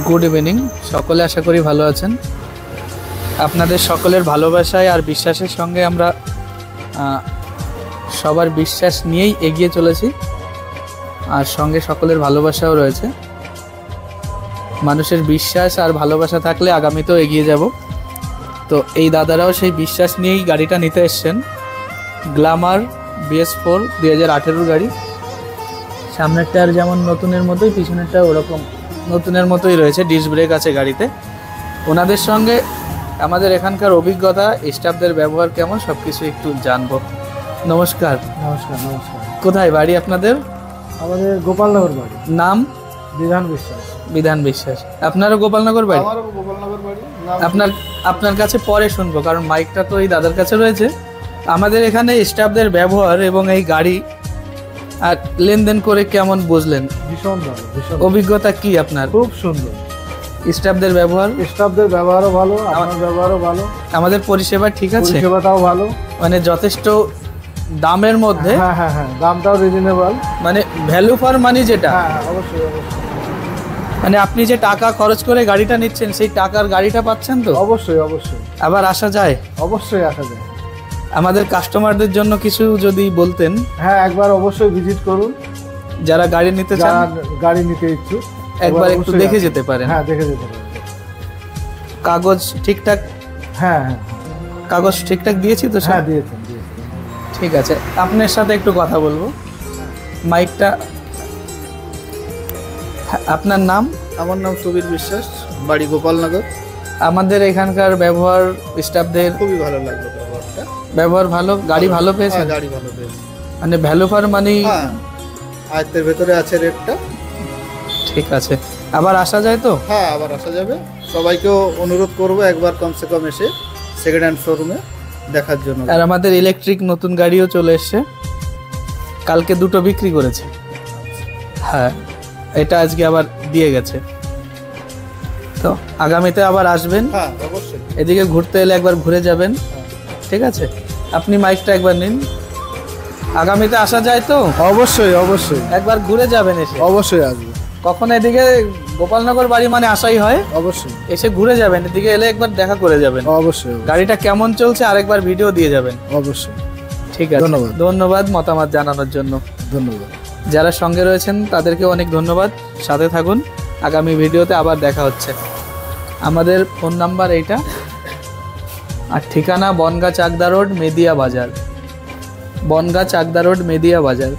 Good evening, সকলে আশা করি ভালো আছেন। আপনাদের সকলের ভালোবাসায় আর বিশ্বাসের সঙ্গে আমরা সবার বিশ্বাস নিয়েই এগিয়ে চলেছি, আর সঙ্গে সকলের ভালোবাসাও রয়েছে। মানুষের বিশ্বাস আর ভালোবাসা থাকলে আগামীতেও এগিয়ে যাব। তো এই দাদারাও সেই বিশ্বাস নিয়েই গাড়িটা নিতে এসছেন। গ্ল্যামার BS4 2018 গাড়ি। সামনেরটার যেমন নতুনের মতোই, পিছনেরটা ওরকম নতুনের মতোই রয়েছে, ডিস্ক ব্রেক আছে গাড়িতে। ওনাদের সঙ্গে আমাদের এখানকার অভিজ্ঞতা, স্টাফদের ব্যবহার কেমন, সব কিছু একটু জানবো। নমস্কার। নমস্কার। নমস্কার। কোথায় বাড়ি আপনাদের? আমাদের গোপালনগর বাড়ি। নাম? বিধান বিশ্বাস। বিধান বিশ্বাস। আপনারও গোপালনগর বাড়ি? আমারও গোপালনগর বাড়ি। আপনার কাছে পরে শুনবো, কারণ মাইকটা তো এই দাদার কাছে রয়েছে। আমাদের এখানে স্টাফদের ব্যবহার এবং এই গাড়ি আর লেনদেন করে কেমন বুঝলেন? ভীষণ ভালো, ভীষণ অভিজ্ঞতা কি আপনার? খুব সুন্দর। স্টাফদের ব্যবহার? স্টাফদের ব্যবহারও ভালো, আমার ব্যবহারও ভালো। আমাদের পরিষেবা ঠিক আছে? পরিষেবাটাও ভালো, মানে যথেষ্ট দামের মধ্যে। হ্যাঁ হ্যাঁ হ্যাঁ, দামটাও রিজনেবল, মানে ভ্যালু ফর মানি যেটা। হ্যাঁ অবশ্যই অবশ্যই। মানে আপনি যে টাকা খরচ করে গাড়িটা নিচ্ছেন, সেই টাকার গাড়িটা পাচ্ছেন তো? অবশ্যই অবশ্যই। আবার আসা যায়? অবশ্যই আসা যায়। আমাদের কাস্টমারদের জন্য কিছু যদি বলতেন। হ্যাঁ, একবার অবশ্যই ভিজিট করুন। যারা গাড়ি নিতে চান, গাড়ি নিতে ইচ্ছুক, একবার একটু দেখে যেতে পারেন। হ্যাঁ, দেখে যেতে পারেন। কাগজ ঠিকঠাক? হ্যাঁ হ্যাঁ, কাগজ ঠিকঠাক দিয়েছি তো? হ্যাঁ দিয়েছেন। ঠিক আছে, আপনার সাথে একটু কথা বলবো। মাইকটা। আপনার নাম? আমার নাম সুবীর বিশ্বাস, বাড়ি গোপালনগর। আমাদের এখানকার ব্যবহার, স্টাফদের খুবই ভালো লাগলো ব্যবহারটা। ব্যবহার ভালো, গাড়ি ভালো পেয়েছেন? গাড়ি ভালো পেয়েছি, মানে ভ্যালু ফর মানি। হ্যাঁ, আয়ত্তের ভেতরে আছে রেটটা। ঠিক আছে, আবার আসা যায় তো? হ্যাঁ, আবার আসা যাবে। সবাইকেও অনুরোধ করবো একবার কমসে কম এসে সেকেন্ড হ্যান্ড শোরুমে দেখার জন্য। আর আমাদের ইলেকট্রিক নতুন গাড়িও চলে এসছে, কালকে 2টো বিক্রি করেছে। হ্যাঁ, এটা আজকে আবার দিয়ে গেছে। তো আগামীতে আবার আসবেন। হ্যাঁ অবশ্যই, এদিকে ঘুরতে এলে একবার ঘুরে যাবেন। ঠিক আছে, আপনি মাইকটা একবার নিন। আগামীতে আসা যায় তো? অবশ্যই অবশ্যই, একবার ঘুরে যাবেন এসে। অবশ্যই আসবো। কখন এদিকে গোপালনগর বাড়ি মানে আসাই হয়, অবশ্যই এসে ঘুরে যাবেন, এদিকে এলে একবার দেখা করে যাবেন। অবশ্যই। গাড়িটা কেমন চলছে আরেকবার ভিডিও দিয়ে যাবেন। অবশ্যই। ঠিক আছে, ধন্যবাদ। ধন্যবাদ মতামত জানানোর জন্য। ধন্যবাদ। যারা সঙ্গে রয়েছেন তাদেরকে অনেক ধন্যবাদ। সাথে থাকুন, আগামী ভিডিওতে আবার দেখা হচ্ছে। আমাদের ফোন নাম্বার এইটা, আর ঠিকানা বনগাঁ চাকদা রোড, মেদিয়া বাজার। বনগাঁ চাকদা রোড, মেদিয়া বাজার।